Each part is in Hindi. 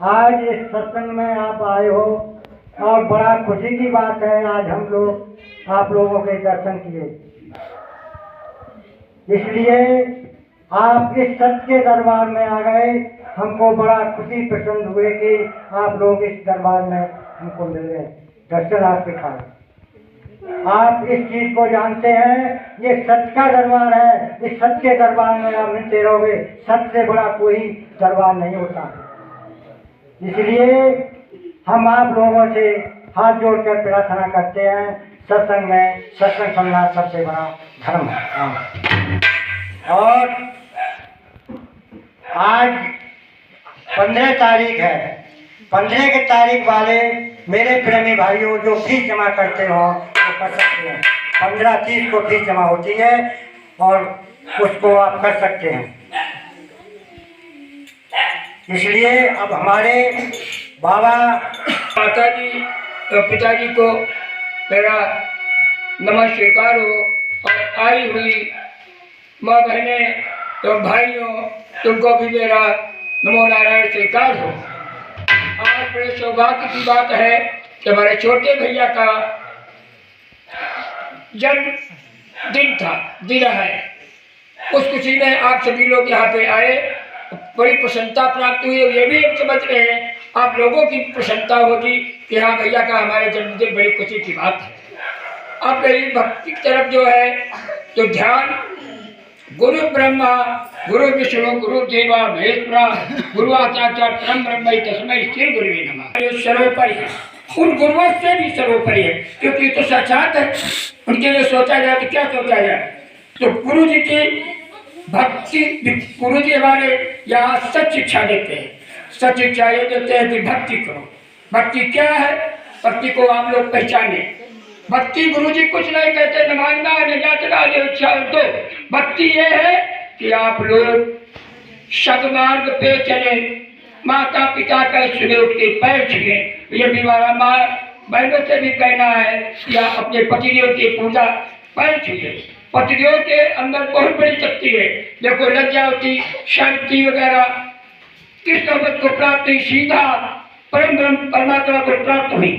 आज इस सत्संग में आप आए हो और बड़ा खुशी की बात है। आज हम लोग आप लोगों के दर्शन किए, इसलिए आप इस सत्य के दरबार में आ गए। हमको बड़ा खुशी प्रसन्न हुए कि आप लोग इस दरबार में हमको मिल गए, दर्शन आपके खाए। आप इस चीज को जानते हैं, ये सत्य का दरबार है। इस सत्य के दरबार में आप मिलते रहोगे। सत्य से बड़ा कोई दरबार नहीं होता। इसलिए हम आप लोगों से हाथ जोड़कर प्रार्थना करते हैं, सत्संग में सत्संग सुनना सबसे बड़ा धर्म है। और आज 15 तारीख है। 15 की तारीख वाले मेरे प्रेमी भाइयों जो फीस जमा करते हो वो कर सकते हैं। 15-30 को फीस जमा होती है और उसको आप कर सकते हैं। इसलिए अब हमारे बाबा माता जी पिताजी को मेरा नमः स्वीकार हो और आई हुई माँ बहने तो भाइयों तुमको भी मेरा नमो नारायण स्वीकार हो। आज बड़े सौभाग्य की बात है कि हमारे छोटे भैया का जन्म दिन था, दिन है। उस खुशी में आप सभी लोग यहाँ पे आए, बड़ी प्रसन्नता प्राप्त हुई। ये भी एक समझ रहे हैं आप लोगों की प्रसन्नता होगी कि हाँ भैया का हमारे जन्मदिन बड़ी खुशी की बात है। अब मेरी भक्ति की तरफ जो है तो ध्यान गुरु ब्रह्मा गुरु विष्णु गुरु देवा महेश्वरा गुरु आचार्य परम ब्रह्म तस्मै श्री गुरुवे नमः। सर्वोपरि है, उन गुरुओं से भी सर्वोपरि है, क्योंकि तो साक्षात है। उनके लिए सोचा जाए तो क्या सोचा जाए, तो गुरु जी की भक्ति। गुरु जी हमारे यहाँ सच शिक्षा देते हैं। सच शिक्षा ये देते हैं कि भक्ति करो। भक्ति क्या है, भक्ति को आप लोग पहचाने। भक्ति गुरु जी कुछ नहीं कहते, नमाज में जाचना जो इच्छा तो भक्ति ये है कि आप लोग सदमार्ग पे चले, माता पिता का सुने उठके पैर छुए। ये भी हमारा माँ बहनों से भी कहना है या अपने पतिदेव की पूजा पैर छुए। पतिदेव के अंदर बहुत बड़ी शक्ति है। देखो लज्जावती शांति वगैरह कृष्ण भक्त को प्राप्त हुई, सीधा परम ब्रह्म परमात्मा को प्राप्त हुई।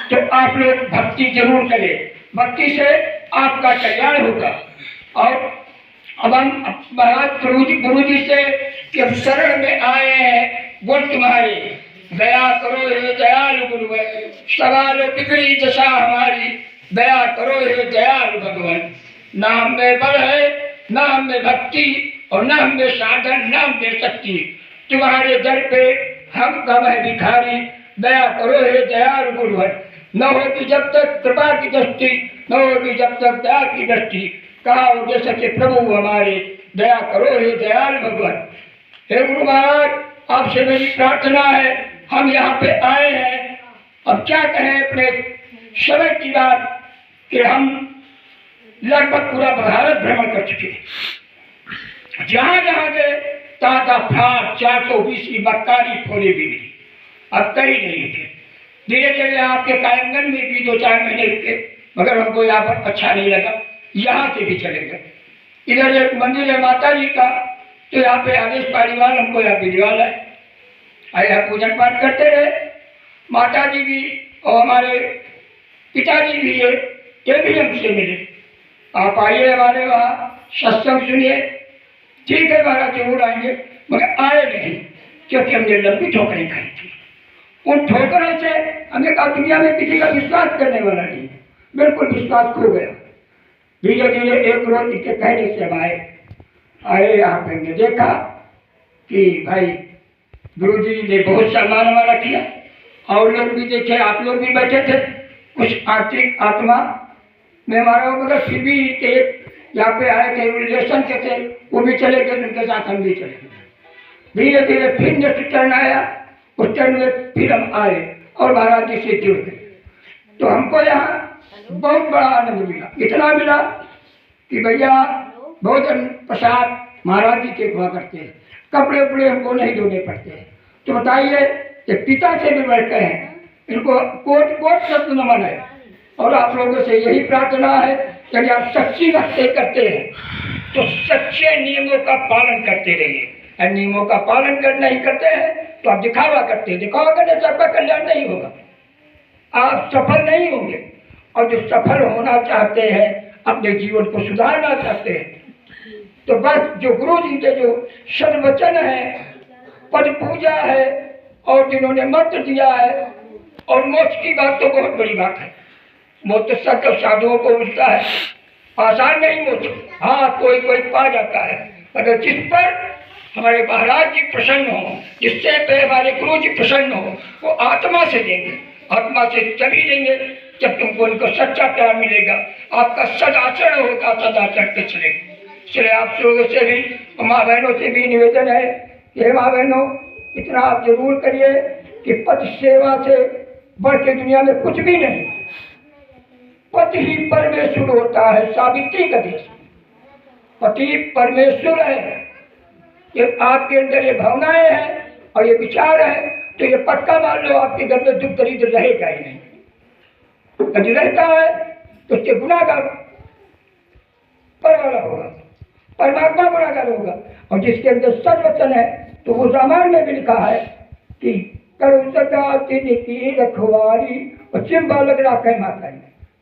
तो आप लोग भक्ति जरूर करें, भक्ति से आपका कल्याण होगा। और अब हम महाराज गुरु जी से कि शरण में आए हैं, बोल तुम्हारे दया करो हे दयालु गुरुवर, सवालो बिगड़ी दशा हमारी, दया करो हे दयालु भगवान। नाम में बल है, नाम में भक्ति और नाम में साधन, नाम में शक्ति। तुम्हारे दर पे हम कम है भिखारी, दया करो हे दयालु गुरुवर। न होगी जब तक कृपा की दृष्टि, न होगी जब तक दया की दृष्टि, कहा होगे सच्चे प्रभु हमारे, दया करो हे दयालु भगवान। हे गुरु महाराज आपसे मेरी प्रार्थना है, हम यहाँ पे आए हैं। अब क्या कहें अपने समय की बात कि हम लगभग पूरा भारत भ्रमण कर चुके हैं। जहाँ जहाँ गए ताता फ्राट 420 की मक्कारी फोड़े भी मिली, अब कहीं नहीं थे। धीरे धीरे आपके कायमगंज में भी 2-4 महीने रुके, मगर हमको यहाँ पर अच्छा नहीं लगा, यहाँ से भी चले गए। इधर एक मंदिर है माता जी का, तो यहाँ पे आदेश पारीवाल हमको यहाँ भिजवाल है, आया पूजन पाठ करते रहे। माता जी भी और हमारे पिताजी भी है, ये भी हमसे मिले। आप आइए हमारे वहाँ सत्संग सुनिए। ठीक है महाराज जरूर आएंगे, मगर आए नहीं, क्योंकि हमने लंबी ठोकरें खाई थी। उन ठोकरों से हमें कहा दुनिया में किसी का विश्वास करने वाला नहीं, बिल्कुल विश्वास खो गया। धीरे धीरे एक रोज इनके कहने से हम आए यहाँ पे हमने देखा कि भाई गुरु जी ने बहुत सम्मान हमारा किया, और लोग भी देखे, आप लोग भी बैठे थे। कुछ आर्थिक आत्मा में हमारा, मगर फिर भी एक यहाँ पे आए थे रिलेशन के थे, वो भी चले गए, उनके साथ हम भी चले गए। धीरे धीरे फिर नेक्स्ट टर्न आया, उस टर्न में फिर हम आए और महाराज जी से जुड़ गए। तो हमको यहाँ बहुत बड़ा आनंद मिला, इतना मिला कि भैया भोजन प्रसाद महाराज जी के हुआ करते हैं, कपड़े उपड़े हमको नहीं धोने पड़ते हैं। तो बताइए कि पिता से भी बढ़कर हैं, इनको कोट कोट शब्द नमन है। और आप लोगों से यही प्रार्थना है कि यदि आप सच्ची भक्ति करते हैं तो सच्चे नियमों का पालन करते रहिए। नियमों का पालन कर नहीं करते हैं तो आप दिखावा करते हैं। दिखावा करने से आपका कल्याण नहीं होगा, आप सफल नहीं होंगे। और जो सफल होना चाहते हैं, अपने जीवन को सुधारना चाहते हैं, तो बस जो गुरु जी के जो सद्वचन है, पद पूजा है, और जिन्होंने मंत्र दिया है, और मोक्ष की बात तो बहुत बड़ी बात है। मोक्ष तो सत्य साधुओं को मिलता है, आसान नहीं मोक्ष, हाँ कोई कोई पा जाता है। अगर जिस पर हमारे महाराज जी प्रसन्न हो, जिससे पे हमारे गुरु जी प्रसन्न हो, वो आत्मा से देंगे, आत्मा से तभी देंगे जब तुमको उनको सच्चा प्यार मिलेगा, आपका सदाचरण होगा, सदाचरण पे चलेगा। इसलिए आप लोगों से भी, माँ बहनों से भी निवेदन है, ये माँ बहनों इतना आप जरूर करिए कि पति सेवा से बढ़ के दुनिया में कुछ भी नहीं। पति ही परमेश्वर होता है, सावित्री का देश, पति परमेश्वर है। ये आपके अंदर ये भावनाएं हैं और ये विचार है, तो ये पक्का मान लो आपके घर में दुख दरिद्र रहेगा ही नहीं। यदि रहता है तो उसके गुनाहगार परवाला होगा, परमात्मा गुनाहगार होगा। और जिसके अंदर सद्वचन है, तो वो रामायण में भी लिखा है कि करो सदा की रखवारी और चिम बालक राखे माता।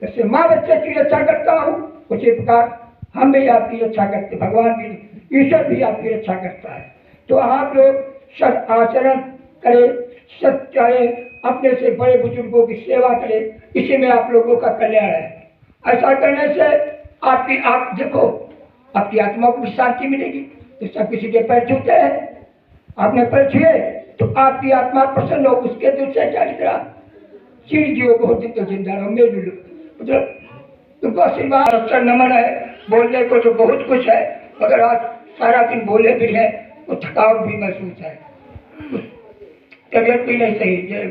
जैसे माँ बच्चे की रक्षा करता हूँ, उसी प्रकार हम भी आपकी रक्षा करते, भगवान भी, ईश्वर भी आपकी रक्षा करता है। तो आप लोग सद आचरण करें, सच्चाई, अपने से बड़े बुजुर्गों की सेवा करें, इसी में आप लोगों का कल्याण है। ऐसा करने से आपकी, आप देखो, आपकी आत्मा को भी शांति मिलेगी। तो सब किसी के पैर छूते हैं, आपने पैर छुए तो आपकी आत्मा प्रसन्न हो, उसके दिल से क्या निकला, चीज जीव बहुत दिन तो जिंदा रहो, मेरे मतलब तुमको आशीर्वाद अवसर नमन है। बोलने को तो बहुत कुछ है, मगर आज सारा दिन बोले भी है तो थकावट भी महसूस है, तबियत भी नहीं सही। जय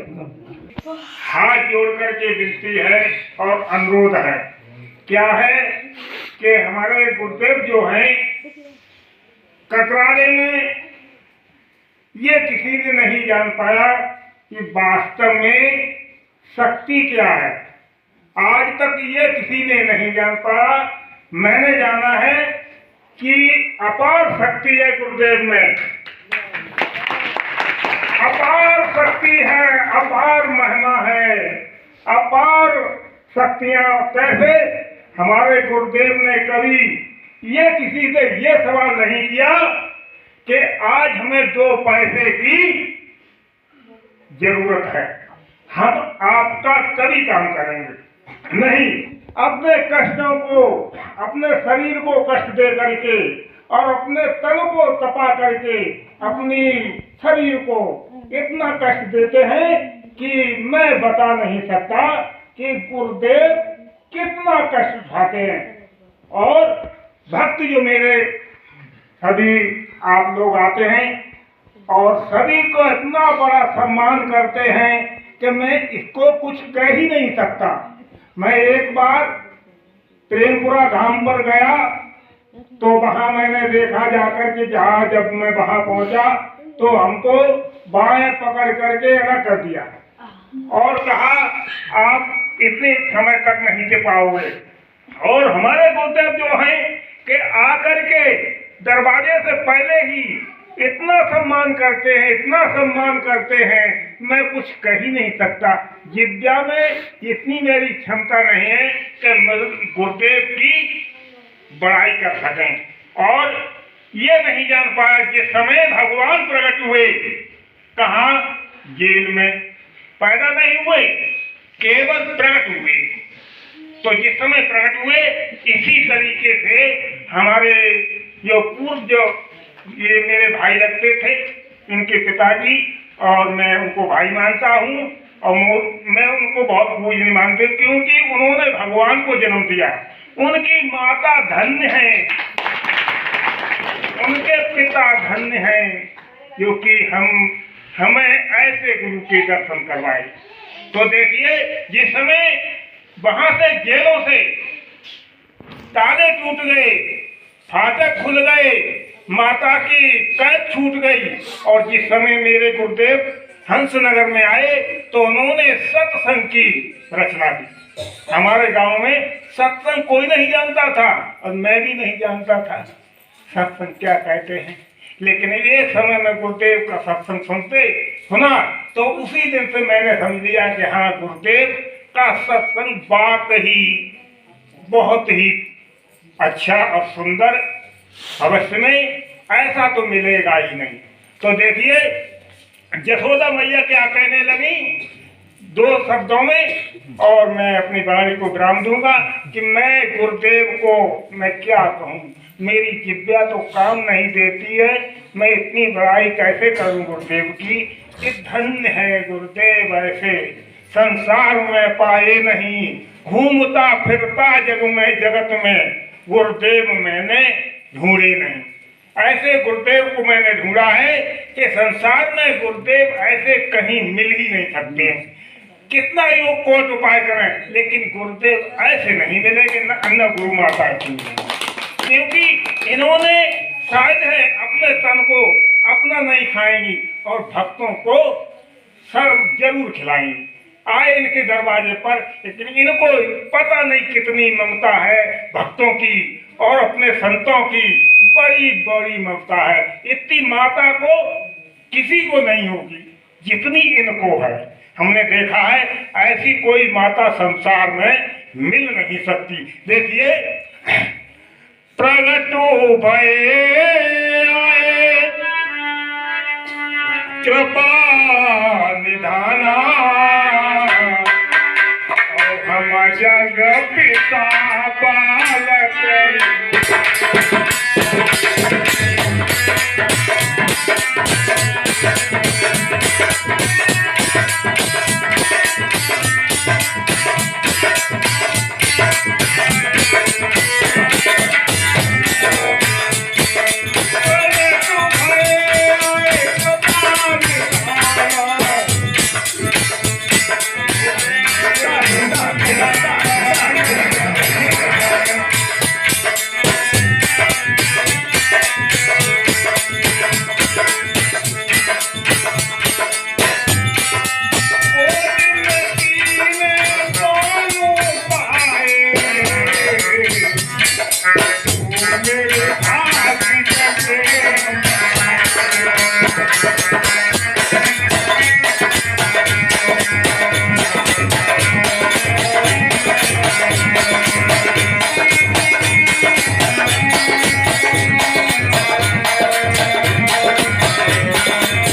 हाथ जोड़ करके विनती है और अनुरोध है, क्या है कि हमारे गुरुदेव जो हैं कतराले में, ये किसी ने नहीं जान पाया कि वास्तव में शक्ति क्या है। आज तक ये किसी ने नहीं जान पाया। मैंने जाना है कि अपार शक्ति है गुरुदेव में, अपार शक्ति है, अपार महिमा है, अपार शक्तियां। कैसे? हमारे गुरुदेव ने कभी ये किसी से ये सवाल नहीं किया कि आज हमें 2 पैसे की जरूरत है, हम आपका कभी काम करेंगे नहीं। अपने कष्टों को, अपने शरीर को कष्ट दे करके और अपने तन को तपा करके अपनी शरीर को इतना कष्ट देते हैं कि मैं बता नहीं सकता कि गुरुदेव कितना कष्ट उठाते हैं। और भक्त जो मेरे सभी आप लोग आते हैं और सभी को इतना बड़ा सम्मान करते हैं कि मैं इसको कुछ कह ही नहीं सकता। मैं एक बार प्रेमपुरा धाम पर गया तो वहां मैंने देखा जाकर के, जहाँ जब मैं वहां पहुंचा तो हमको बाएं पकड़ करके अलग कर दिया और कहा आप इतने समय तक नहीं दे पाओगे। और हमारे गुरुदेव जो हैं कि आकर के दरवाजे से पहले ही इतना सम्मान करते हैं, इतना सम्मान करते हैं, मैं कुछ कह ही नहीं सकता। विद्या में इतनी मेरी क्षमता नहीं है कि गुरुदेव की बड़ाई कर सकें। और ये नहीं जान पाया जिस समय भगवान प्रकट हुए, कहाँ? जेल में पैदा नहीं हुए, केवल प्रकट हुए। तो जिस समय प्रकट हुए, इसी तरीके से हमारे जो पूर्व जो ये मेरे भाई लगते थे, इनके पिताजी, और मैं उनको भाई मानता हूँ और मैं उनको बहुत पूजनीय मानते, क्योंकि उन्होंने भगवान को जन्म दिया। उनकी माता धन्य है, उनके पिता धन्य हैं, क्योंकि हमें ऐसे गुरु के दर्शन करवाए। तो देखिए, जिस समय वहां से जेलों से ताले टूट गए, फाटक खुल गए, माता की कैद छूट गई, और जिस समय मेरे गुरुदेव हंसनगर में आए तो उन्होंने सत्संग की रचना की। हमारे गांव में सत्संग कोई नहीं जानता था और मैं भी नहीं जानता था सत्संग क्या कहते हैं, लेकिन एक समय में गुरुदेव का सत्संग सुना तो उसी दिन से मैंने समझ लिया कि हाँ, गुरुदेव का सत्संग वाकई बहुत ही अच्छा और सुंदर, अवश्य में ऐसा तो मिलेगा ही नहीं। तो देखिए यशोदा मैया क्या कहने लगी 2 शब्दों में, और मैं अपनी वाणी को विराम दूंगा कि मैं गुरुदेव को मैं क्या कहूँ, मेरी जिब्या तो काम नहीं देती है, मैं इतनी बड़ाई कैसे करूँ गुरुदेव की। कि धन्य है गुरुदेव ऐसे संसार में पाए नहीं, घूमता फिरता जग में जगत में गुरुदेव मैंने ढूंढे नहीं। ऐसे गुरुदेव को मैंने ढूंढा है कि संसार में गुरुदेव ऐसे कहीं मिल ही नहीं सकते। कितना योग कोट उपाय करें लेकिन गुरुदेव ऐसे नहीं मिलेंगे, न गुरु माता की, क्योंकि इन्होंने शायद है अपने तन को अपना नहीं खाएंगी और भक्तों को सब जरूर खिलाएंगी। आए इनके दरवाजे पर, लेकिन इनको पता नहीं कितनी ममता है भक्तों की और अपने संतों की, बड़ी बड़ी ममता है। इतनी माता को किसी को नहीं होगी जितनी इनको है। हमने देखा है ऐसी कोई माता संसार में मिल नहीं सकती। देखिए प्रगटो भये आए कृपा निधाना, हम जग